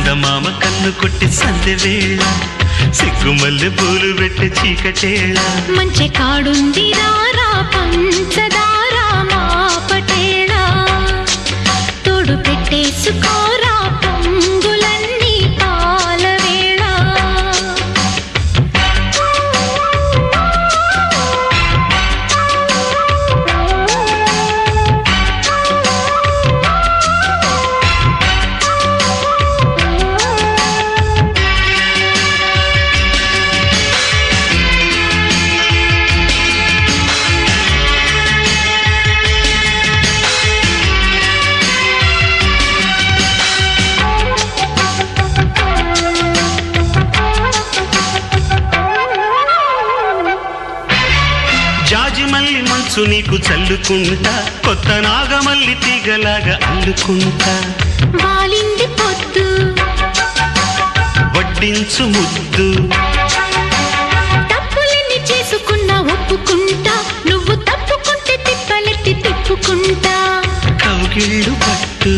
చందమామ కన్ను కొట్టి సందె వేళ సిగ్గుమల్లె పూలు పెట్టి చీకటేళ మంచి కాడుంది రారా పంచదారా మా పటేళ తోడు పెట్టేసుకోరా పొంగులన్నీ పాల వేళ జాజిమల్లి మంచు నీకు చల్లుకుంటా కొత్త నాగమల్లి తీగలాగా అల్లుకుంటా వాలింది పొద్దు వడ్డించు ముద్దు తప్పులన్నీ చేసుకున్నా ఒప్పుకుంటా నువ్వు తప్పుకుంటే తిప్పలెత్తి తిప్పుకుంటా కౌగిళ్ళు పట్టు